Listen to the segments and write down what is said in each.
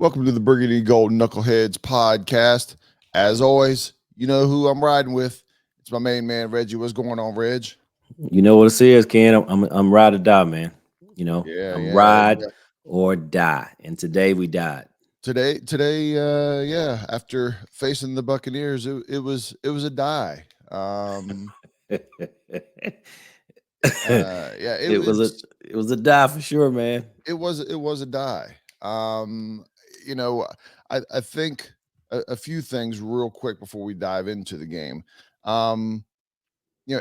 Welcome to the Burgundy Gold Knuckleheads podcast. As always, you know who I'm riding with. It's my main man, Reggie. What's going on, Reg? You know what it is, Ken. I'm ride or die, man. Yeah, I'm yeah. ride or die, and today we died. Yeah. After facing the Buccaneers, it was a die. Yeah, it, it was a it's it was a die for sure, man. it was a die. Um, you know, I think a few things real quick before we dive into the game. Um,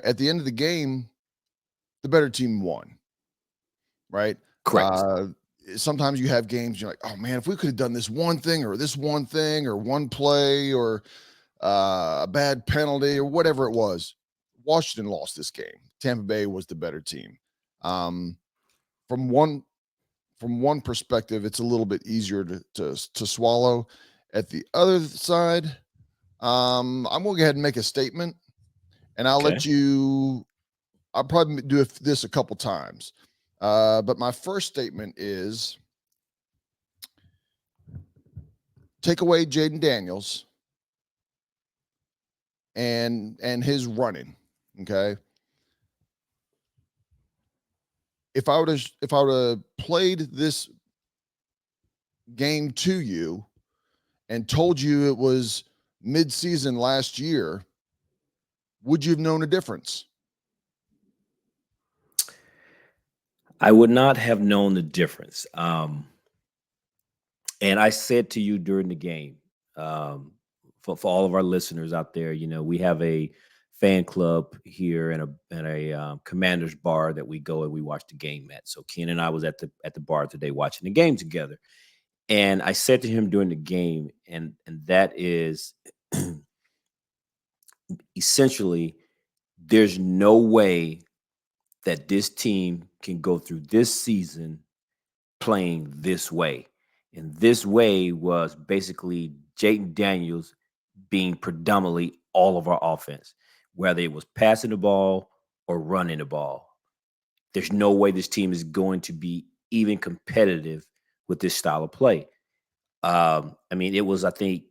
at the end of the game, the better team won, right? Correct. Uh, Sometimes you have games you're like, oh man, if we could have done this one thing or this one thing or one play or a bad penalty or whatever it was, Washington lost this game. Tampa Bay was the better team. Um, from one from one perspective, it's a little bit easier to swallow. At the other side, I'm gonna go ahead and make a statement, and I'll Okay. let you. I'll probably do this a couple times. But my first statement is take away Jaden Daniels and his running. Okay. If I would have played this game to you and told you it was mid-season last year, would you have known a difference? I would not have known the difference. And I said to you during the game, um, for all of our listeners out there, we have a fan club here and a commander's bar that we go and we watch the game at. So Ken and I was at the bar today watching the game together. And I said to him during the game, and that is essentially, there's no way that this team can go through this season playing this way. And this way was basically Jayden Daniels being predominantly all of our offense, whether it was passing the ball or running the ball. There's no way this team is going to be even competitive with this style of play. I mean, it was, I think,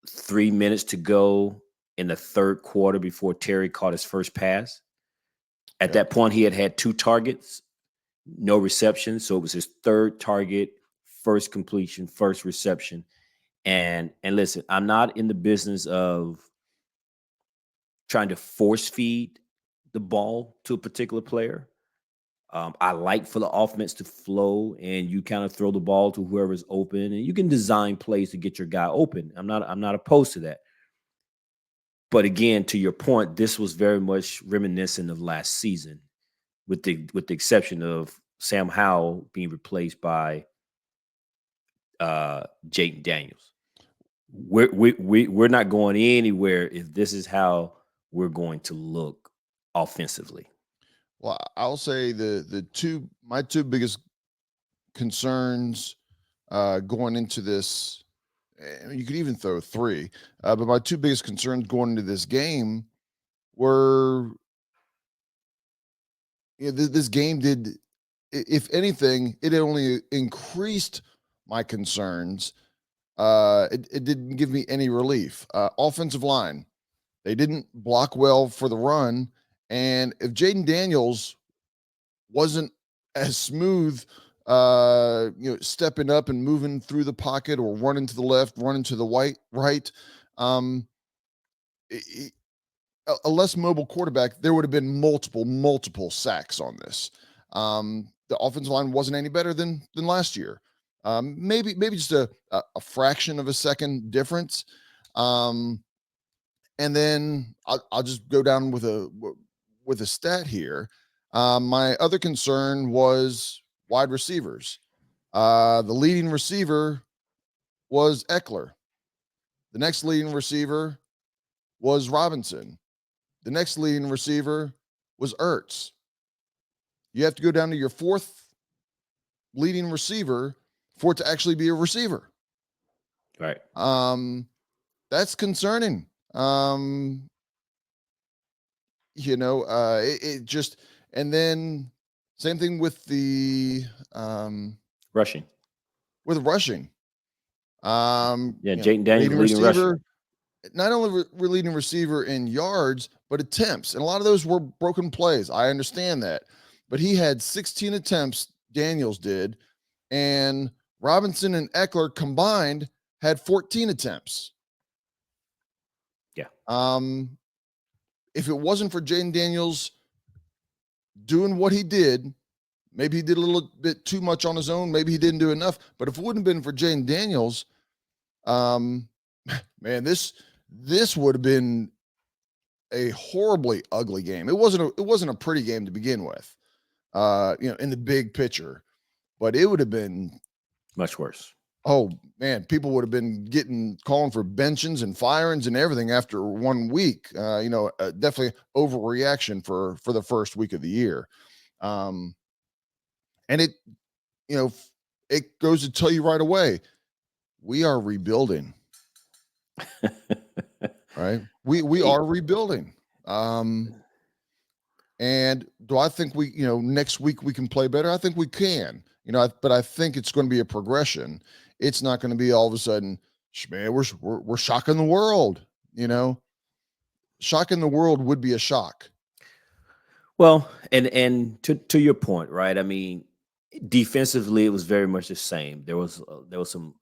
3 minutes to go in the third quarter before Terry caught his first pass. At Yep. that point, he had had two targets, no reception. So it was his third target, first completion, first reception. And listen, I'm not in the business of trying to force feed the ball to a particular player. I like for the offense to flow and you kind of throw the ball to whoever's open and you can design plays to get your guy open. I'm not opposed to that. But again, to your point, this was very much reminiscent of last season, with the exception of Sam Howell being replaced by Jayden Daniels. We're not going anywhere if this is how we're going to look offensively. Well, I'll say the two my two biggest concerns going into this. You could even throw three, but my two biggest concerns going into this game were, this game did, if anything, it only increased my concerns. It didn't give me any relief. Offensive line, they didn't block well for the run, and if Jaden Daniels wasn't as smooth, stepping up and moving through the pocket or running to the left, running to the right. Um, a less mobile quarterback, there would have been multiple sacks on this. The offensive line wasn't any better than last year. Maybe just a fraction of a second difference. Um, and then I'll just go down with a stat here. My other concern was wide receivers. The leading receiver was Eckler. The next leading receiver was Robinson. The next leading receiver was Ertz. You have to go down to your fourth leading receiver for it to actually be a receiver. Right. Um, that's concerning. It just, and then same thing with the um Rushing. with rushing. Yeah, Jayden Daniels Leading leading rusher. receiver, not only leading receiver in yards, but attempts. And a lot of those were broken plays. I understand that. But he had 16 attempts, Daniels did. And Robinson and Eckler combined had 14 attempts. Yeah. If it wasn't for Jaden Daniels doing what he did, maybe he did a little bit too much on his own. Maybe he didn't do enough. But if it wouldn't have been for Jaden Daniels, man, this would have been a horribly ugly game. It wasn't a pretty game to begin with, in the big picture, but it would have been Much worse. oh man, people would have been calling for benchings and firings and everything after 1 week. Definitely overreaction for the first week of the year. And it, it goes to tell you right away, we are rebuilding. Right? We are rebuilding. And do I think next week we can play better? I think we can. But I think it's going to be a progression. It's not going to be all of a sudden, man, we're shocking the world. Shocking the world would be a shock. Well, and to your point, right? I mean, defensively, it was very much the same. There was some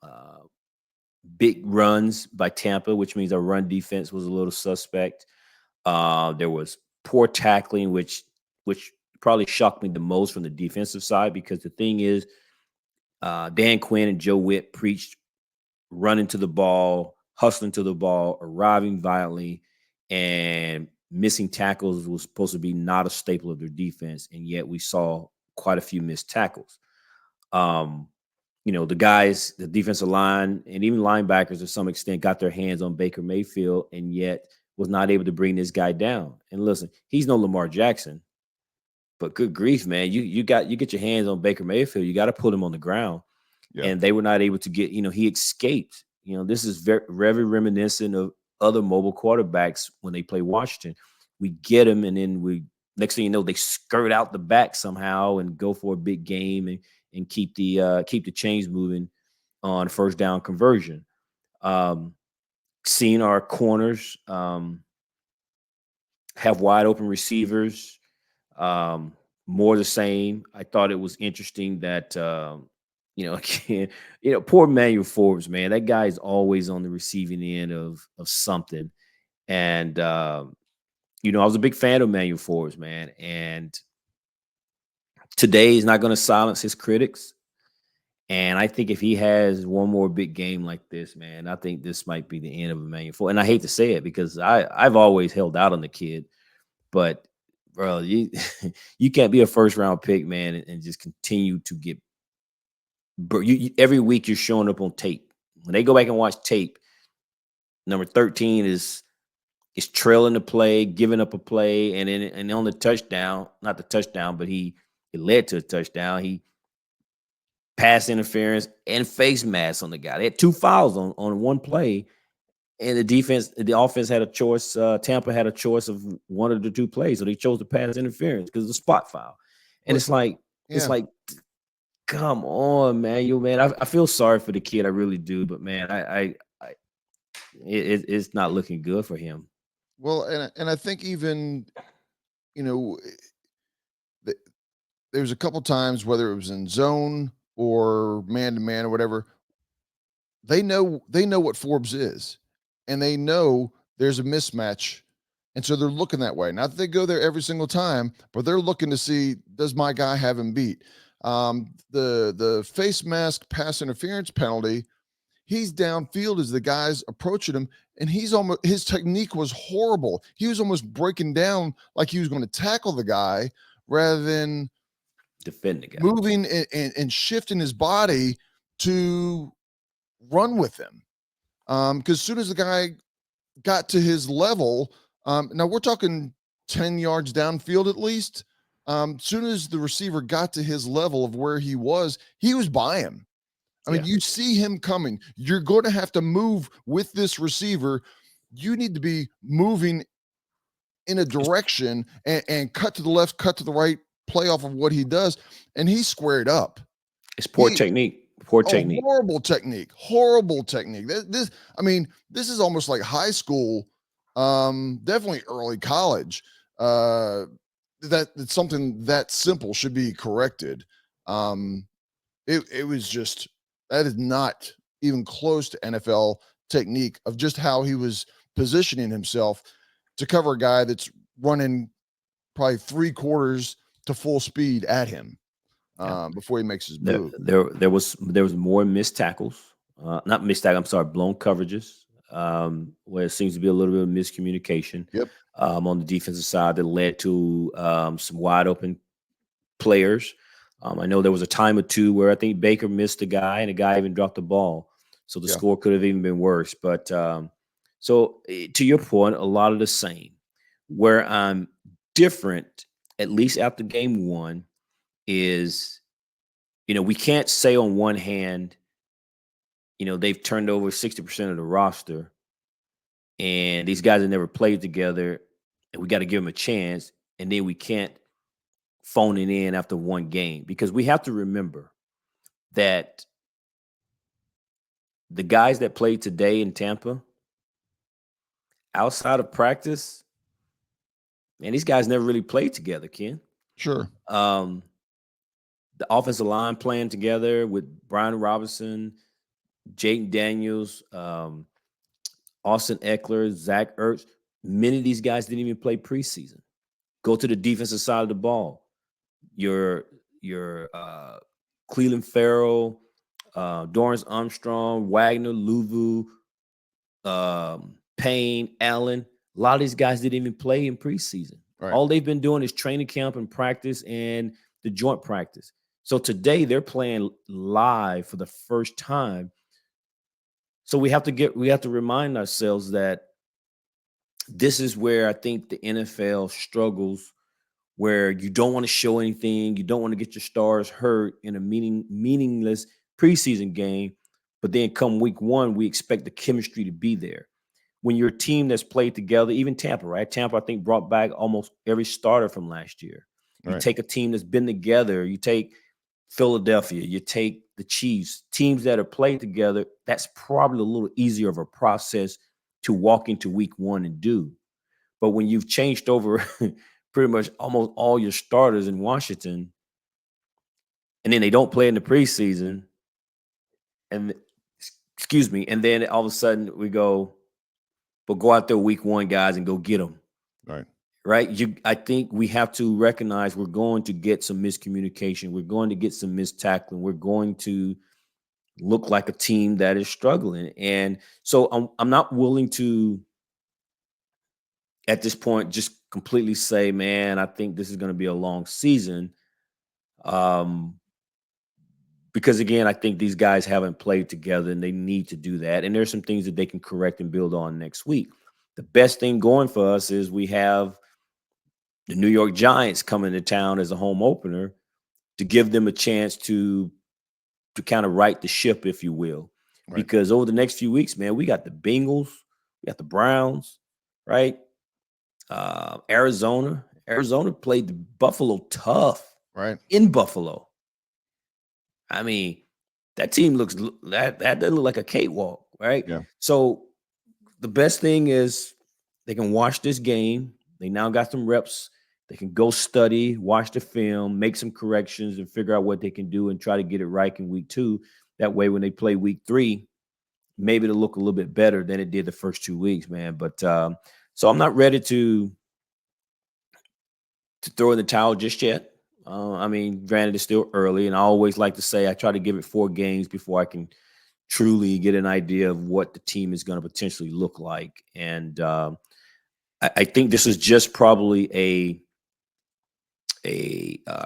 big runs by Tampa, which means our run defense was a little suspect. There was poor tackling, which probably shocked me the most from the defensive side, because the thing is, Dan Quinn and Joe Witt preached running to the ball, hustling to the ball, arriving violently, and missing tackles was supposed to be not a staple of their defense, and yet we saw quite a few missed tackles. The guys, the defensive line, and even linebackers to some extent got their hands on Baker Mayfield, and yet was not able to bring this guy down. And listen, he's no Lamar Jackson, but good grief, man, you get your hands on Baker Mayfield, you got to put him on the ground. Yeah. And they were not able to get, he escaped. This is very, very reminiscent of other mobile quarterbacks when they play Washington. We get him, and then next thing you know, they skirt out the back somehow and go for a big game and keep the chains moving on first down conversion. Seeing our corners have wide open receivers, more the same. I thought it was interesting that again, poor Manuel Forbes, man. That guy is always on the receiving end of something. And I was a big fan of Manuel Forbes, man. And today he's not going to silence his critics. And I think if he has one more big game like this, man, I think this might be the end of Emmanuel Forbes. And I hate to say it, because I've always held out on the kid, but bro, you can't be a first round pick, man, and just continue to get. But every week you're showing up on tape. When they go back and watch tape, number 13 is trailing the play, giving up a play, and on the touchdown, not the touchdown, but it led to a touchdown. He pass interference and face mask on the guy. They had 2 fouls on one play, and the offense had a choice. Tampa had a choice of one of the 2 plays, so they chose the pass interference because of the spot foul. And it's like, come on, man. I feel sorry for the kid. I really do. But man, it's not looking good for him. Well, and I think even, there's a couple times, whether it was in zone or man to man or whatever, they know what Forbes is, and they know there's a mismatch. And so they're looking that way. Not that they go there every single time, but they're looking to see, does my guy have him beat? The face mask pass interference penalty, he's downfield as the guy's approaching him, and his technique was horrible. He was almost breaking down like he was going to tackle the guy rather than defend the guy, moving and shifting his body to run with him. Because as soon as the guy got to his level, now we're talking 10 yards downfield at least. Soon as the receiver got to his level of where he was by him. I mean, you see him coming. You're going to have to move with this receiver. You need to be moving in a direction and cut to the left, cut to the right, play off of what he does. And he squared up. It's poor technique. Poor Oh, technique. horrible technique. Horrible technique. I mean, this is almost like high school, definitely early college. Uh, that's something that simple should be corrected. Um, it was just that is not even close to NFL technique of just how he was positioning himself to cover a guy that's running probably 3/4 to full speed at him Yeah. before he makes his There, move. there was more missed tackles, not missed tackles. I'm sorry, blown coverages, where it seems to be a little bit of miscommunication Yep. on the defensive side that led to some wide open players. I know there was a time or two where I think Baker missed a guy and a guy even dropped the ball, so the Yeah. score could have even been worse. But to your point, a lot of the same. Where I'm different, at least after game one, is we can't say on one hand, they've turned over 60% of the roster and these guys have never played together and we got to give them a chance. And then we can't phone it in after one game because we have to remember that the guys that played today in Tampa, outside of practice, man, these guys never really played together, Ken. Sure. Um, the offensive line playing together with Brian Robinson, Jake Daniels, Austin Eckler, Zach Ertz. Many of these guys didn't even play preseason. Go to the defensive side of the ball. Your Cleveland Farrell, Dorrance Armstrong, Wagner, Luvu, Payne, Allen. A lot of these guys didn't even play in preseason. Right. All they've been doing is training camp and practice and the joint practice. So today they're playing live for the first time. So we have to remind ourselves that this is where I think the NFL struggles, where you don't want to show anything, you don't want to get your stars hurt in a meaningless preseason game, but then come week one, we expect the chemistry to be there. When you're a team that's played together, even Tampa, right? Tampa, I think, brought back almost every starter from last year. You Right. take a team that's been together, you take Philadelphia, you take the Chiefs, teams that are played together, that's probably a little easier of a process to walk into week one and do. But when you've changed over pretty much almost all your starters in Washington, and then they don't play in the preseason, and excuse me, and then all of a sudden we go, but go out there week one, guys, and go get them. Right. Right? I think we have to recognize we're going to get some miscommunication. We're going to get some mistackling. We're going to look like a team that is struggling. And so I'm not willing to, at this point, just completely say, man, I think this is going to be a long season. Um, because again, I think these guys haven't played together and they need to do that. And there's some things that they can correct and build on next week. The best thing going for us is we have the New York Giants coming to town as a home opener to give them a chance to kind of right the ship, if you will. Right. Because over the next few weeks, man, we got the Bengals, we got the Browns, right? Arizona. Arizona played the Buffalo tough Right. in Buffalo. I mean, that team that doesn't look like a cakewalk, right? Yeah. So the best thing is they can watch this game. They now got some reps. They can go study, watch the film, make some corrections, and figure out what they can do and try to get it right in week two. That way, when they play week three, maybe it'll look a little bit better than it did the first 2 weeks, man. But so I'm not ready to throw in the towel just yet. I mean, granted, it's still early, and I always like to say I try to give it 4 games before I can truly get an idea of what the team is going to potentially look like. And I think this is just probably a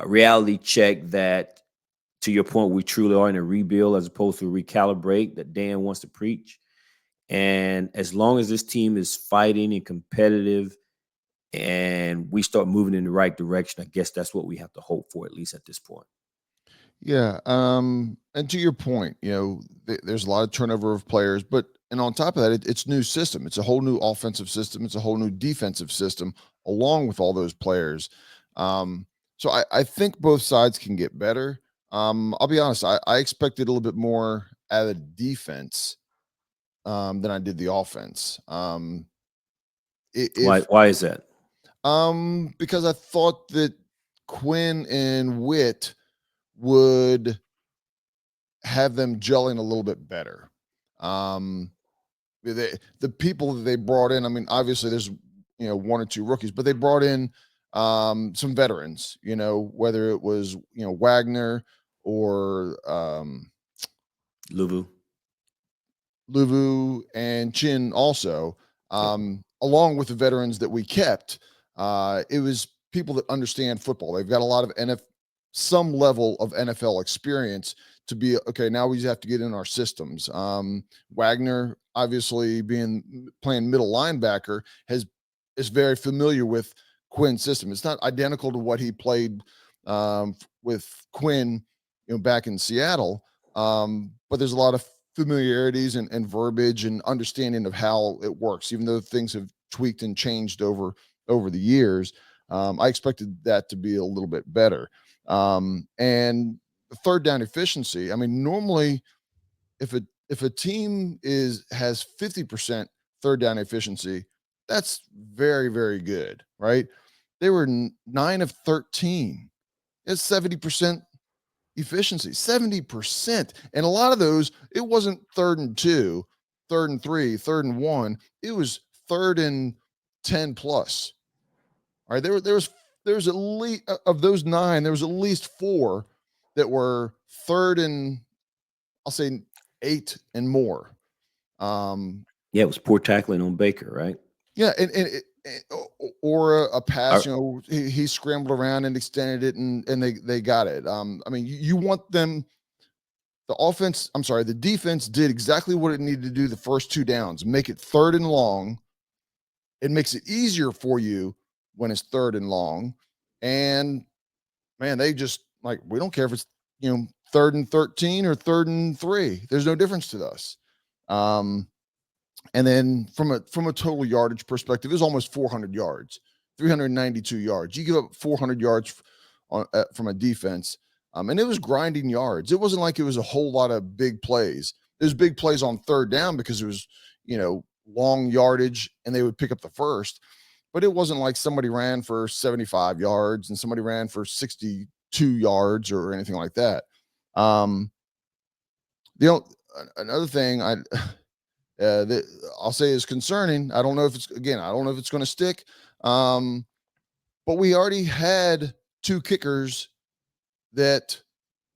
reality check that, to your point, we truly are in a rebuild as opposed to a recalibrate that Dan wants to preach. And as long as this team is fighting and competitive and we start moving in the right direction, I guess that's what we have to hope for, at least at this point. Yeah. And to your point, there's a lot of turnover of players, but and on top of that, it's new system. It's a whole new offensive system. It's a whole new defensive system, along with all those players. Um, so I think both sides can get better. I'll be honest. I expected a little bit more out of the defense than I did the offense. Why? If Why is that? because I thought that Quinn and Witt would have them gelling a little bit better. Um, the people that they brought in, I mean, obviously there's one or two rookies, but they brought in some veterans. Whether it was Wagner or Luvu. Luvu and Chin also, Yep. along with the veterans that we kept. It was people that understand football. They've got a lot of some level of NFL experience to be okay. Now we just have to get in our systems. Wagner, obviously being playing middle linebacker, is very familiar with Quinn's system. It's not identical to what he played with Quinn, back in Seattle. But there's a lot of familiarities and verbiage and understanding of how it works, even though things have tweaked and changed over the years. I expected that to be a little bit better. And the third down efficiency. I mean, normally if a team has 50% third down efficiency, that's very, very good, right? They were 9 of 13. It's 70% efficiency, 70%. And a lot of those, it wasn't 3rd and 2, 3rd and 3, 3rd and 1. It was 3rd and 10 plus. All right. There was at least of those 9, there was at least 4 that were third and I'll say 8 and more. Um, Yeah, it was poor tackling on Baker, right? yeah, or a pass, Are, he scrambled around and extended it and they got it. I mean, you want them. The defense did exactly what it needed to do the first 2 downs, make it 3rd and long. It makes it easier for you when it's 3rd and long. And man, they just like, we don't care if it's, 3rd and 13 or 3rd and 3. There's no difference to us. Um, and then from a total yardage perspective, it was almost 400 yards, 392 yards. You give up 400 yards from a defense, and it was grinding yards. It wasn't like it was a whole lot of big plays. There's big plays on 3rd down because it was long yardage, and they would pick up the first. But it wasn't like somebody ran for 75 yards and somebody ran for 62 yards or anything like that. Um, another thing that I'll say is concerning. I don't know if it's going to stick. Um, but we already had 2 kickers that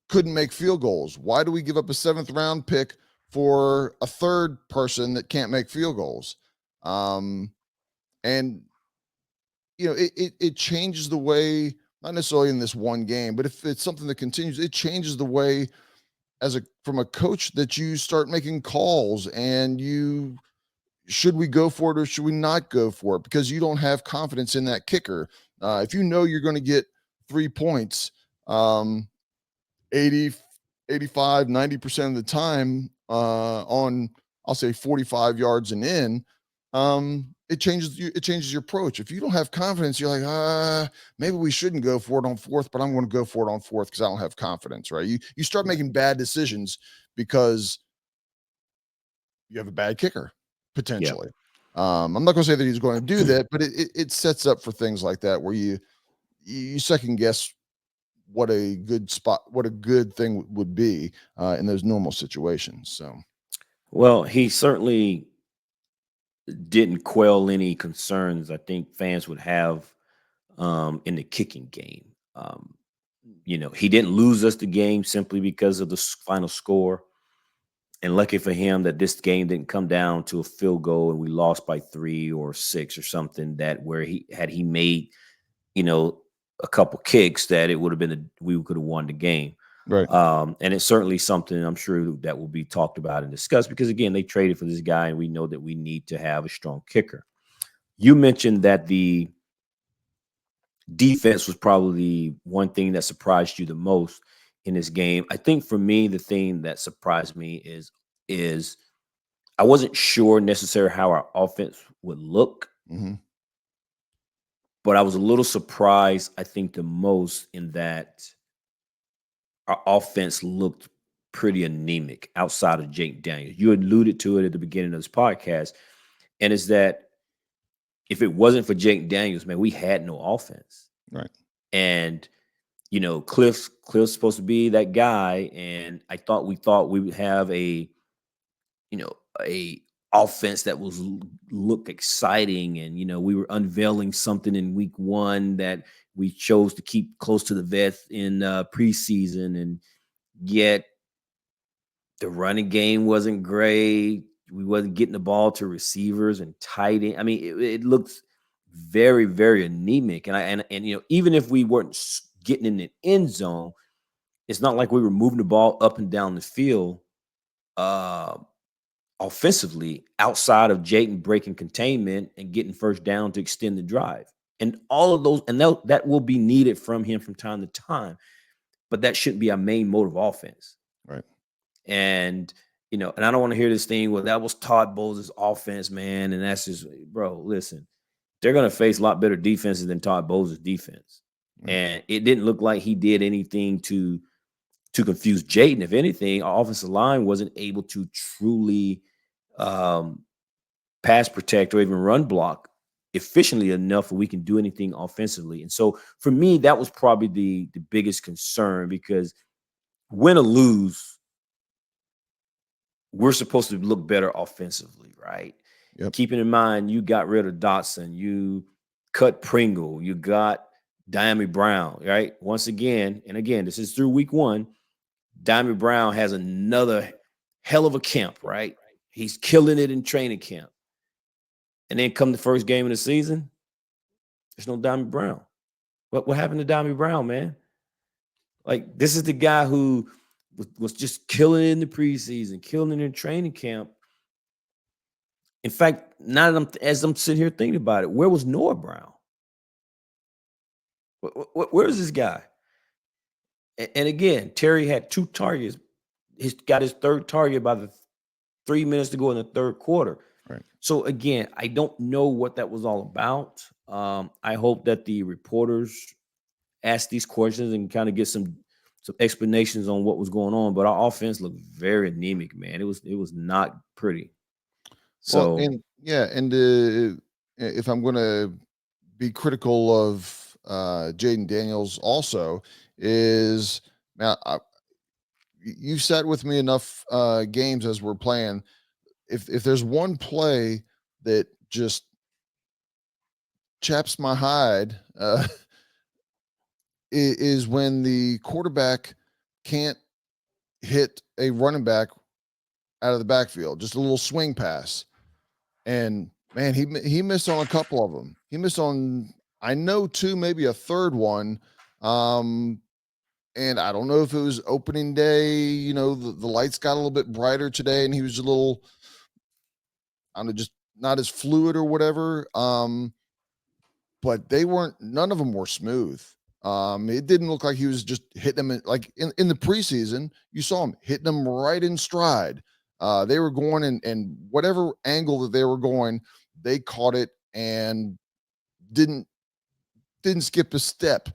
couldn't make field goals. Why do we give up a 7th round pick for a third person that can't make field goals? And it changes the way, not necessarily in this one game, but if it's something that continues, it changes the way from a coach that you start making calls and should we go for it or should we not go for it? Because you don't have confidence in that kicker. If you know you're going to get 3 points, um, 80, 85, 90% of the time on, I'll say 45 yards and in, it changes your approach. If you don't have confidence, you're like, maybe we shouldn't go for it on 4th, but I'm going to go for it on 4th because I don't have confidence, right? You start making bad decisions because you have a bad kicker yeah. potentially. I'm not going to say that he's going to do that, but it sets up for things like that where you second guess what a good thing would be in those normal situations. So Well, he certainly didn't quell any concerns I think fans would have in the kicking game. He didn't lose us the game simply because of the final score. And lucky for him that this game didn't come down to a field goal and we lost by 3 or 6 or something, that where he made, you know, a couple kicks, that it would have been we could have won the game. right, And it's certainly something I'm sure that will be talked about and discussed because again, they traded for this guy and we know that we need to have a strong kicker. You mentioned that the defense was probably one thing that surprised you the most in this game. I think for me, the thing that surprised me is I wasn't sure necessarily how our offense would look, hmm but I was a little surprised, I think, the most in that our offense looked pretty anemic outside of Jake Daniels. You alluded to it at the beginning of this podcast, and it's that if it wasn't for Jake Daniels, man, we had no offense. Right. And Cliff's supposed to be that guy, and we thought we would have a offense that was look exciting, and we were unveiling something in week 1 that we chose to keep close to the vest in preseason, and yet the running game wasn't great. We wasn't getting the ball to receivers and tight end. I mean, it looked very, very anemic. And even if we weren't getting in the end zone, it's not like we were moving the ball up and down the field uh, offensively outside of Jayden breaking containment and getting first down to extend the drive. And all of those, and that will be needed from him from time to time, but that shouldn't be our main mode of offense. Right. And and I don't want to hear this thing, well, that was Todd Bowles' offense, man. And that's just, bro, listen, they're going to face a lot better defenses than Todd Bowles' defense. Right. And it didn't look like he did anything to confuse Jayden. If anything, our offensive line wasn't able to truly pass protect or even run block efficiently enough where we can do anything offensively. And so for me, that was probably the biggest concern, because win or lose, we're supposed to look better offensively, right? Yep. Keeping in mind, you got rid of Dotson, you cut Pringle, you got Diami Brown, right? Once again, and again, this is through week 1. Diami Brown has another hell of a camp, right? He's killing it in training camp. And then come the first game of the season, there's no Diami Brown. What happened to Diami Brown, man? Like, this is the guy who was just killing it in the preseason, killing it in training camp. In fact, now that as I'm sitting here thinking about it, where was Noah Brown? Where's this guy? And again, Terry had 2 targets. He's got his 3rd target by the 3 minutes to go in the 3rd quarter. Right. So again, I don't know what that was all about. I hope that the reporters ask these questions and kind of get some explanations on what was going on. But our offense looked very anemic, man. It was not pretty. Well, So and yeah, and if I'm going to be critical of Jayden Daniels, also is now you've sat with me enough games as we're playing. If there's one play that just chaps my hide, is when the quarterback can't hit a running back out of the backfield, just a little swing pass. And man, he missed on a couple of them. He missed on, I know, 2, maybe a 3rd one. And I don't know if it was opening day. The lights got a little bit brighter today, and he was a little, I don't know, just not as fluid or whatever. But none of them were smooth. It didn't look like he was just hitting them like in the preseason. You saw him hitting them right in stride. They were going and whatever angle that they were going, they caught it and didn't skip a step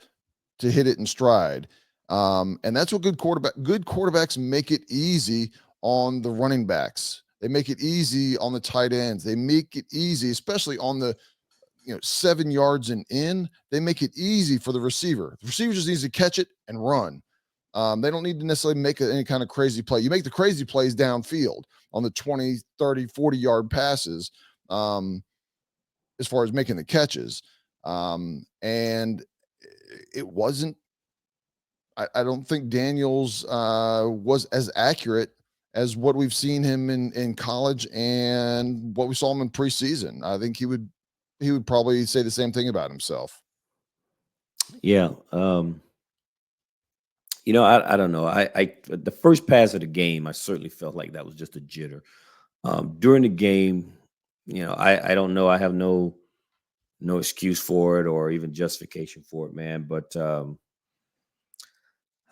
to hit it in stride. And that's what good quarterbacks make it easy on the running backs. They make it easy on the tight ends. They make it easy, especially on the 7 yards and in. They make it easy for the receiver. The receiver just needs to catch it and run. They don't need to necessarily make any kind of crazy play. You make the crazy plays downfield on the 20, 30, 40-yard passes, as far as making the catches. And it wasn't, I don't think Daniels was as accurate as what we've seen him in college and what we saw him in preseason. I think he would probably say the same thing about himself. yeah, I don't know. I the first pass of the game, I certainly felt like that was just a jitter. During the game, I don't know. I have no excuse for it or even justification for it, man. But I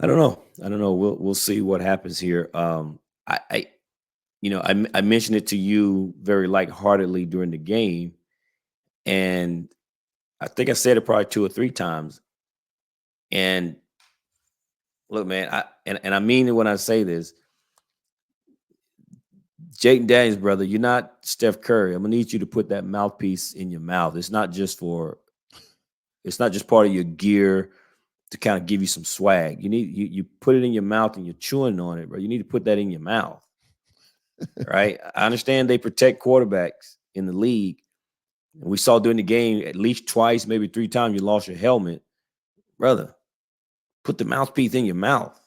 don't know. I don't know. We'll see what happens here. I mentioned it to you very lightheartedly during the game, and I think I said it probably 2 or 3 times. And Look, man, and I mean it when I say this. Jayden Daniels, brother, you're not Steph Curry. I'm gonna need you to put that mouthpiece in your mouth. It's not just part of your gear to kind of give you some swag. You put it in your mouth and you're chewing on it, bro. You need to put that in your mouth. Right? I understand they protect quarterbacks in the league. And we saw during the game at least twice, maybe three times, you lost your helmet. Brother, put the mouthpiece in your mouth.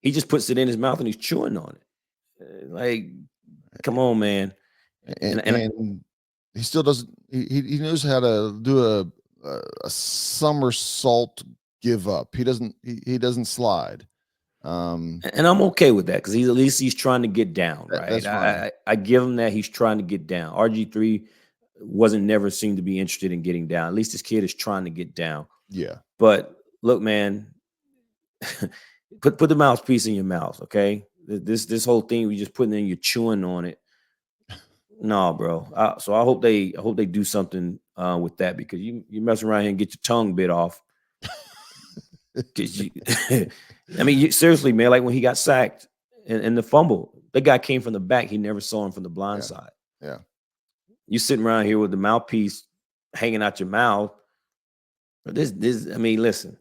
He just puts it in his mouth and he's chewing on it. Like, come on, man. And And he still doesn't. He knows how to do a somersault give up. He doesn't slide. Um, and I'm okay with that because he's at least he's trying to get down, right? that's fine. I give him that he's trying to get down. RG3 wasn't never seemed to be interested in getting down. At least this kid is trying to get down. Yeah. But look, man, put the mouthpiece in your mouth, okay? This whole thing we just putting in, you're chewing on it. No, bro. So I hope they do something with that because you mess around here and get your tongue bit off. 'Cause you, I mean, seriously, man. Like when he got sacked and the fumble, that guy came from the back. He never saw him from the blind Yeah. side. Yeah. You sitting around here with the mouthpiece hanging out your mouth. But I mean, listen.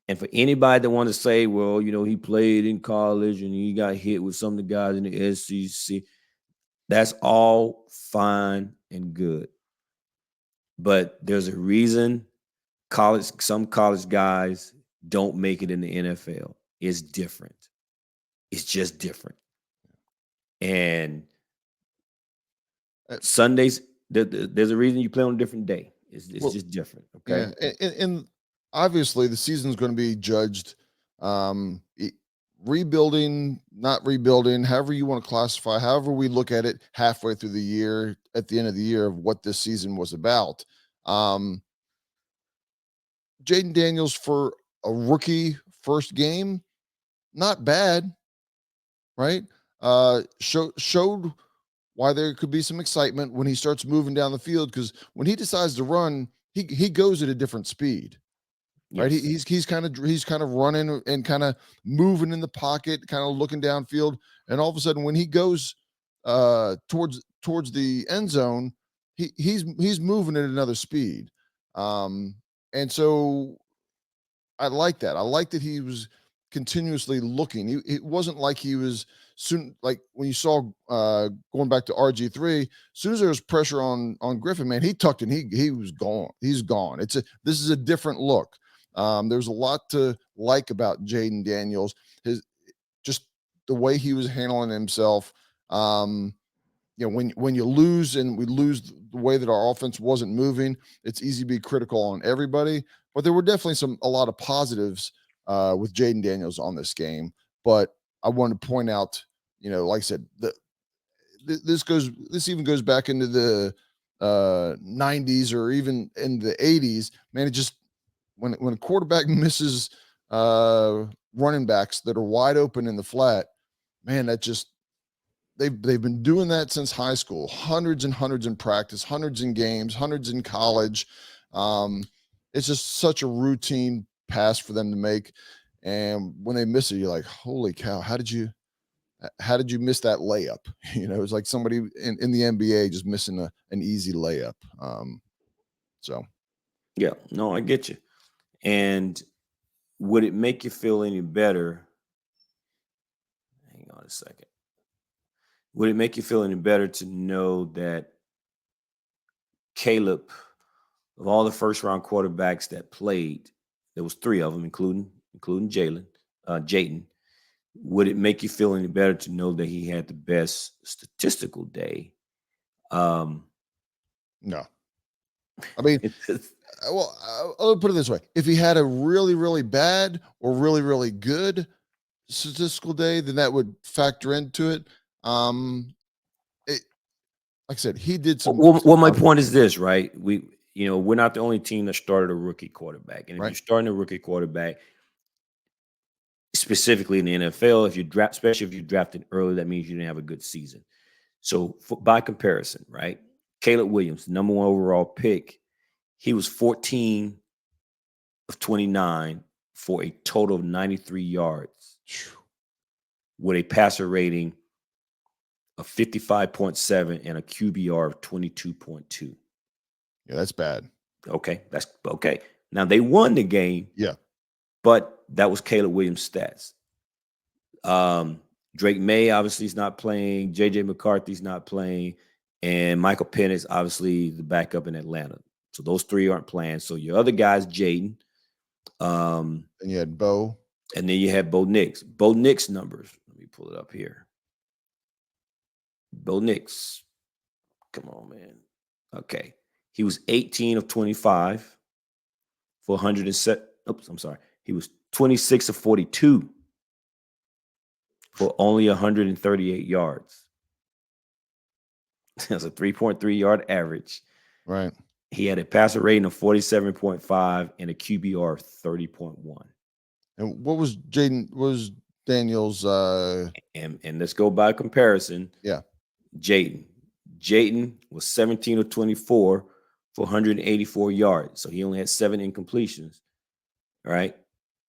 And for anybody that want to say, well, he played in college and he got hit with some of the guys in the SEC, that's all fine and good. But there's a reason some college guys don't make it in the NFL. It's different. It's just different. And Sundays, there's a reason you play on a different day. It's Well, just different. yeah, Okay. and obviously the season's going to be judged, rebuilding, not rebuilding, however you want to classify, however we look at it halfway through the year, at the end of the year of what this season was about. Um, Jaden Daniels for a rookie first game, not bad, right? Showed why there could be some excitement when he starts moving down the field because when he decides to run, he goes at a different speed, right? Yes. He's kind of running and kind of moving in the pocket, kind of looking downfield, and all of a sudden when he goes towards the end zone, he's moving at another speed. Um, and so I like that. I like that he was continuously looking. It wasn't like he was soon like when you saw going back to RG3, as soon as there was pressure on Griffin, man, he tucked and he was gone. He's gone. This is a different look. There's a lot to like about Jaden Daniels. His just the way he was handling himself. Um, when you lose and we lose the way that our offense wasn't moving, it's easy to be critical on everybody. But there were definitely a lot of positives with Jaden Daniels on this game. But I wanted to point out, like I said, this even goes back into the 90s or even in the 80s. Man, it just when a quarterback misses running backs that are wide open in the flat, man, that just they've been doing that since high school, hundreds and hundreds in practice, hundreds in games, hundreds in college. Um, it's just such a routine pass for them to make, and when they miss it, you're like, "Holy cow! How did you miss that layup?" It's like somebody in the NBA just missing an easy layup. So Yeah. No, I get you. And would it make you feel any better? Hang on a second. Would it make you feel any better to know that Caleb, of all the first round quarterbacks that played, there was three of them, including Jayden. Would it make you feel any better to know that he had the best statistical day? Um, no, I mean, it's- I'll put it this way: if he had a really, really bad or really, really good statistical day, then that would factor into it. It like I said, he did some well, my positive point is things, this, right? We're not the only team that started a rookie quarterback, and if you're right? starting a rookie quarterback, specifically in the NFL, if you draft, especially if you drafted early, that means you didn't have a good season. So, by comparison, right? Caleb Williams, the number one overall pick, he was 14 of 29 for a total of 93 yards Phew. with a passer rating of 55.7 and a QBR of 22.2. Yeah, that's bad. Okay, that's okay. Now they won the game, Yeah. but that was Caleb Williams' stats. Drake May obviously is not playing. JJ McCarthy's not playing, and Michael Penix obviously the backup in Atlanta. So those three aren't playing. So your other guy's Jaden, And you had Bo. and then you have Bo Nix. Bo Nix numbers. Let me pull it up here. Bo Nix. Come on, man. Okay, he was 18 of 25 for 107. Oops, I'm sorry. He was 26 of 42 for only 138 yards. That's a 3.3 yard average. Right. He had a passer rating of 47.5 and a QBR of 30.1. And what was Daniel's And let's go by comparison. yeah. Jaden. Jaden was 17 of 24 for 184 yards. So he only had 7 incompletions. All right.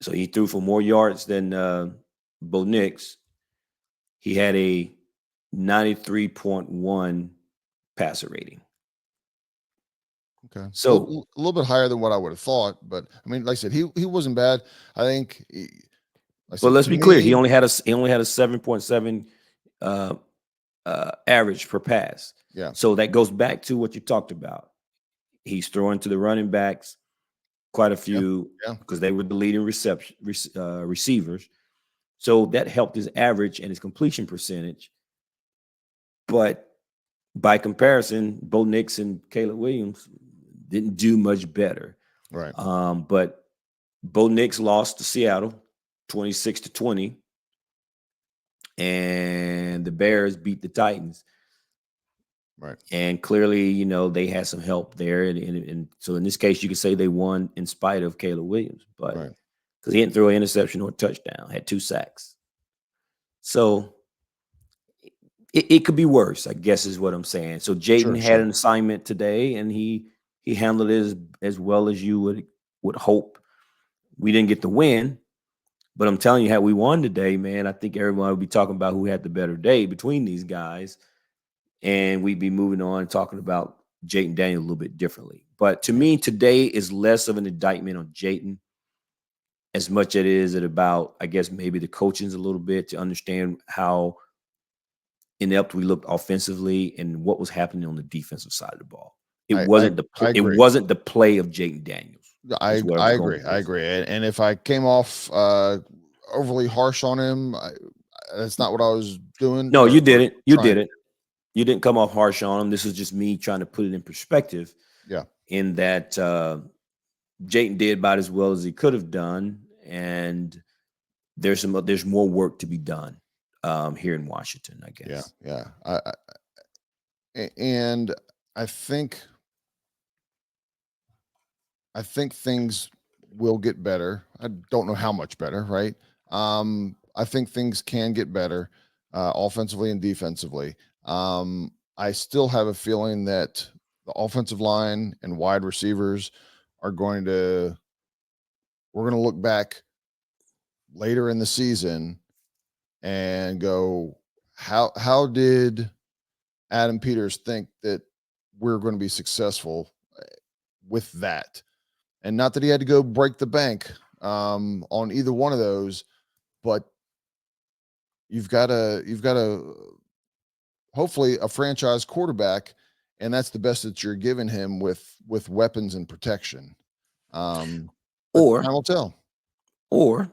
So he threw for more yards than Bo Nix. He had a 93.1 passer rating. Okay. So, A little bit higher than what I would have thought, but I mean, like I said, he wasn't bad. I think like I but said, let's to be clear, he me, only had a 7.7 average per pass. yeah. So that goes back to what you talked about. He's throwing to the running backs, quite a Yeah. few, Yeah. because they were the leading receivers. So that helped his average and his completion percentage. But by comparison, Bo Nix and Caleb Williams didn't do much better. Right. But Bo Nix lost to Seattle 26-20, and the Bears beat the Titans. Right. And clearly, you know, they had some help there. And so in this case, you could say they won in spite of Caleb Williams, but Right. because he didn't throw an interception or a touchdown, had 2 sacks. So it could be worse, I guess is what I'm saying. So Jayden Sure. had Sure. an assignment today, and he handled it as well as you would hope. We didn't get the win, but I'm telling you, had we won today, man, I think everyone would be talking about who had the better day between these guys, and we'd be moving on and talking about Jayden Daniel a little bit differently. But to Yeah. me, today is less of an indictment on Jayden as much as it is about, I guess, maybe the coachings a little bit to understand how inept we looked offensively and what was happening on the defensive side of the ball. It I I, wasn't I it agree. wasn't the play of Jayden Daniels. Is what I I was going agree. with I this. agree. And if I came off overly harsh on him, that's not what I was doing. No, you Or didn't. You trying. didn't. You didn't come off harsh on him. This is just me trying to put it in perspective. Yeah. In that Jayden did about as well as he could have done, and there's more work to be done here in Washington, I Yeah. guess. Yeah. And I think things will get better. I don't know how much better, right? I think things can get better, offensively and defensively. I still have a feeling that the offensive line and wide receivers are going to. We're going to look back later in the season and go, how did Adam Peters think that we're going to be successful with that? And not that he had to go break the bank on either one of those, but you've got a hopefully a franchise quarterback, and that's the best that you're giving him with weapons and protection. But Or time will tell. or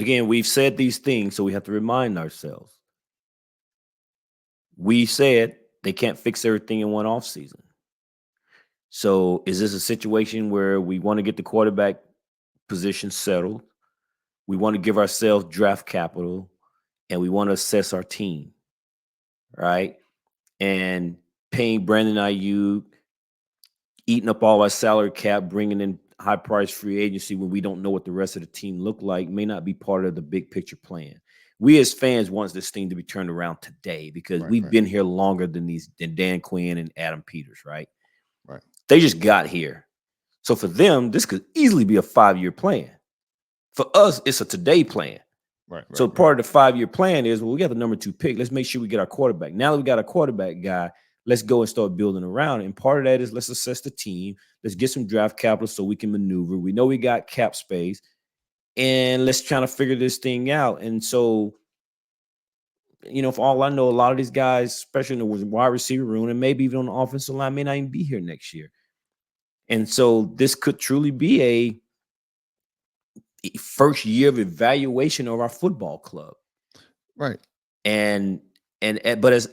again, we've said these things, so we have to remind ourselves. We said they can't fix everything in one off season. So is this a situation where we want to get the quarterback position settled? We want to give ourselves draft capital, and we want to assess our team, right? And paying Brandon Ayuk, eating up all our salary cap, bringing in high price free agency when we don't know what the rest of the team look like may not be part of the big picture plan. We as fans want this thing to be turned around today because Right, we've right, been here longer than Dan Quinn and Adam Peters, right? right. They just got here. So for them, this could easily be a 5-year plan. For us, it's a today plan. Right, right, So right. part of the 5-year plan is, well, we got the number 2 pick. Let's make sure we get our quarterback. Now that we got a quarterback guy, let's go and start building around. And part of that is let's assess the team. Let's get some draft capital so we can maneuver. We know we got cap space, and let's try to figure this thing out. And so, for all I know, a lot of these guys, especially in the wide receiver room, and maybe even on the offensive line, may not even be here next year. And so this could truly be a first year of evaluation of our football club. Right. And but as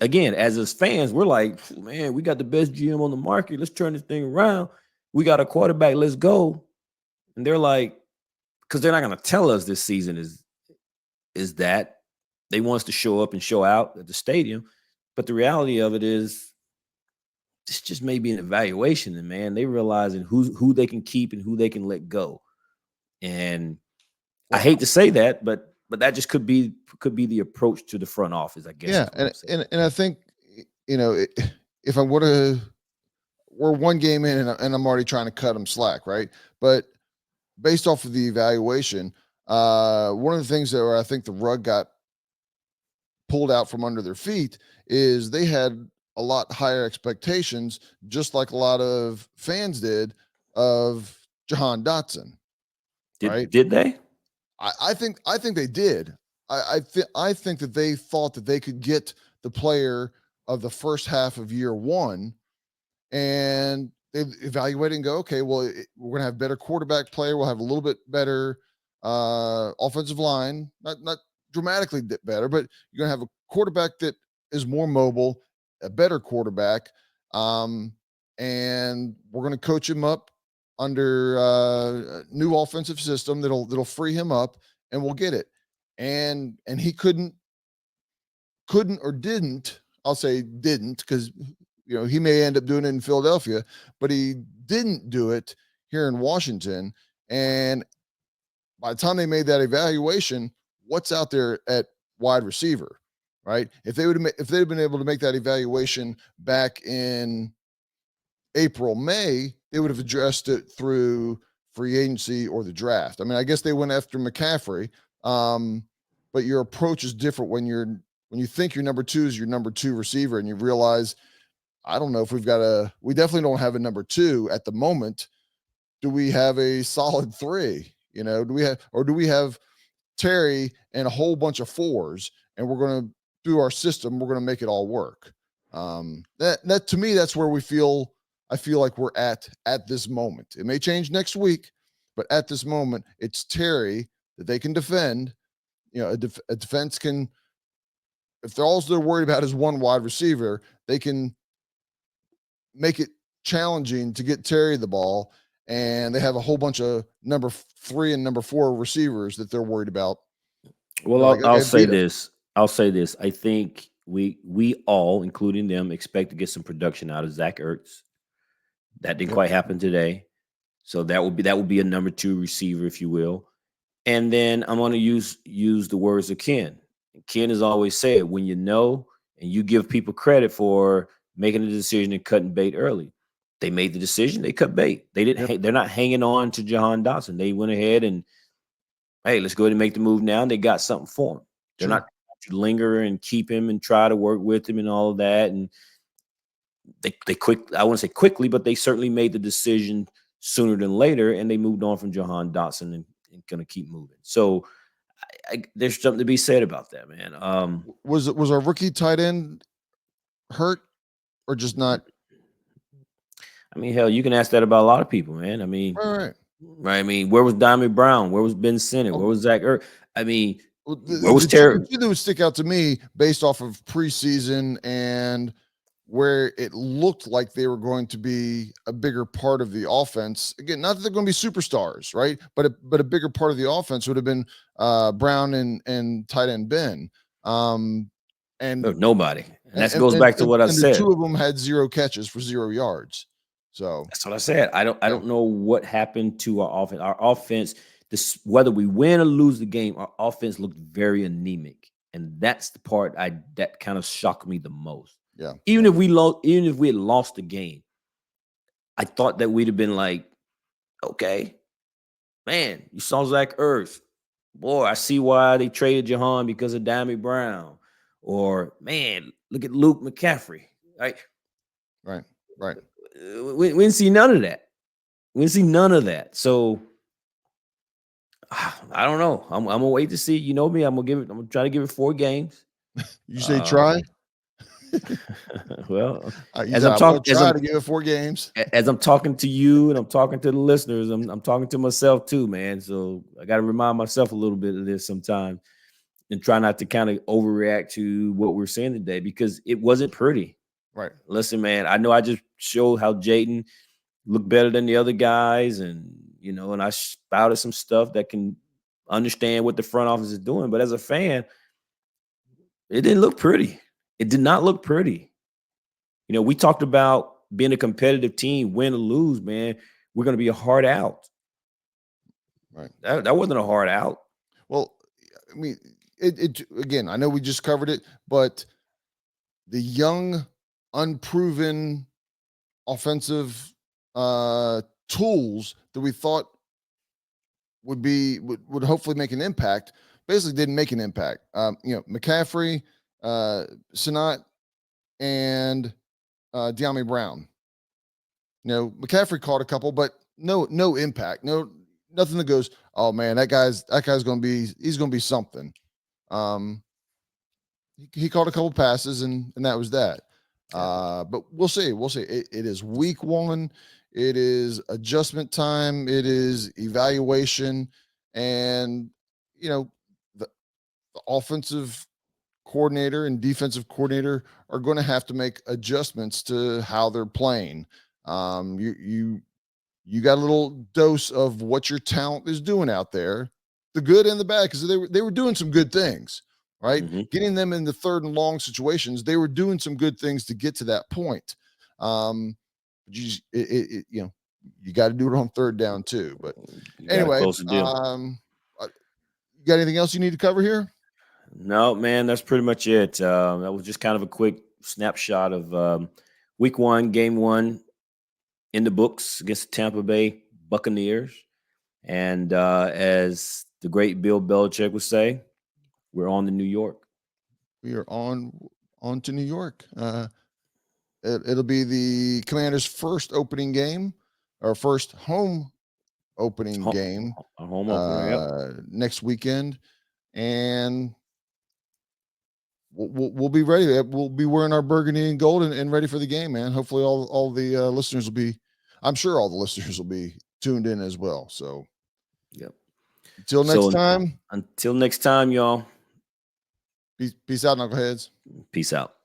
fans, we're like, man, we got the best GM on the market. Let's turn this thing around. We got a quarterback. Let's go. And they're like, because they're not going to tell us this season is that they want us to show up and show out at the stadium. But the reality of it is, this just may be an evaluation, and man, they realizing who they can keep and who they can let go. And I Well, hate to say that, but that just could be the approach to the front office, I guess. yeah, Is what I'm saying. and I think if I would have, we're one game in, and I'm already trying to cut them slack, right? But based off of the evaluation, one of the things that where I think the rug got pulled out from under their feet is they had a lot higher expectations, just like a lot of fans did, of Jahan Dotson, right? Did they? I think they did. I think that they thought that they could get the player of the first half of year one, and they evaluate and go, okay, well, we're gonna have better quarterback play. We'll have a little bit better offensive line, not dramatically better, but you're gonna have a quarterback that is more mobile, a better quarterback, and we're gonna coach him up under a new offensive system that'll free him up, and we'll get it. And he couldn't or didn't. I'll say didn't, because he may end up doing it in Philadelphia, but he didn't do it here in Washington. And by the time they made that evaluation, what's out there at wide receiver, right? If they'd been able to make that evaluation back in April, May, they would have addressed it through free agency or the draft. I mean, I guess they went after McCaffrey, but your approach is different when you think your number two is your number two receiver, and you realize, I don't know if we definitely don't have a number two at the moment. Do we have a solid three? Do we have Terry and a whole bunch of fours, and we're going to, through our system, we're going to make it all work. That to me, that's where I feel like we're at this moment. It may change next week, but at this moment, it's Terry that they can defend. A defense can, if all they're worried about is one wide receiver, they can make it challenging to get Terry the ball, and they have a whole bunch of number 3 and number 4 receivers that they're worried about. Well, They're like, I'll okay, say beat us. this. I'll say this. I think we all, including them, expect to get some production out of Zach Ertz. That didn't Yep. quite happen today. So that would be a number 2 receiver, if you will. And then I'm going to use the words of Ken. Ken has always said, when you know and you give people credit for making a decision and cutting bait early. They made the decision. They cut bait. They didn't. Yep. They're not hanging on to Jahan Dotson. They went ahead and, hey, let's go ahead and make the move now. And they got something for him. They're Sure. not to linger and keep him and try to work with him and all of that. And I wouldn't say quickly, but they certainly made the decision sooner than later, and they moved on from Jahan Dotson and going to keep moving. So there's something to be said about that, man. Was our rookie tight end hurt or just not? I mean, hell, you can ask that about a lot of people, man. I mean, All right. right? I mean, where was Diamond Brown? Where was Ben Sinnott? Where Oh, was Zach Ertz? I mean, well, where was Terry? the two that would stick out to me based off of preseason and where it looked like they were going to be a bigger part of the offense. Again, not that they're going to be superstars, right? But a bigger part of the offense would have been Brown and tight end Ben. And Nobody. And that and goes and, back to what I and the said. two of them had 0 catches for 0 yards. So That's what I said. I yeah. don't know what happened to our offense. Our offense, whether we win or lose the game, our offense looked very anemic. And that's the part that kind of shocked me the most. Yeah. Even if we had lost the game, I thought that we'd have been like Okay, man, you saw Zach Ertz. Boy, I see why they traded Jahan because of Dammy Brown. Or man, look at Luke McCaffrey. Right? Right. Right. We didn't see none of that. We didn't see none of that. So I don't know. I'm gonna wait to see. You know me. I'm gonna try to give it 4 games. You say try? Um, well, You as said I'm I'm going talking, to try to give it 4 games. as I'm talking to you and I'm talking to the listeners, I'm talking to myself too, man. So I got to remind myself a little bit of this sometimes and try not to kind of overreact to what we're seeing today because it wasn't pretty. Right. Listen, man, I know I just showed how Jayden looked better than the other guys, and and I spouted some stuff that can understand what the front office is doing. But as a fan, it didn't look pretty. It did not look pretty. We talked about being a competitive team, win or lose, man. We're going to be a hard out. Right. That wasn't a hard out. Well, I mean, it again, I know we just covered it, but the young, unproven offensive tools that we thought would hopefully make an impact basically didn't make an impact. McCaffrey, Sinat, and De'Ami Brown. McCaffrey caught a couple, but no impact. Nothing that goes, oh man, he's gonna be something. He caught a couple passes and that was that. But we'll see. We'll see. It is week 1. It is adjustment time. It is evaluation, and the offensive coordinator and defensive coordinator are going to have to make adjustments to how they're playing. You got a little dose of what your talent is doing out there, the good and the bad, because they were doing some good things, right? Mm-hmm. Getting them in the 3rd and long situations, they were doing some good things to get to that point. You got to do it on 3rd down too. But You got to anyway, close the deal. You got anything else you need to cover here? No, man, that's pretty much it. That was just kind of a quick snapshot of week 1, game 1 in the books against the Tampa Bay Buccaneers. And as the great Bill Belichick would say, we're on to New York. We are on to New York. It'll be the Commanders' first opening game, or first home opening game A home opener, yep. next weekend, and we'll be ready. We'll be wearing our burgundy and gold and ready for the game, man. Hopefully, all the listeners will be. I'm sure all the listeners will be tuned in as well. So, Yep. Until next time, y'all. peace out, knuckleheads. Peace out.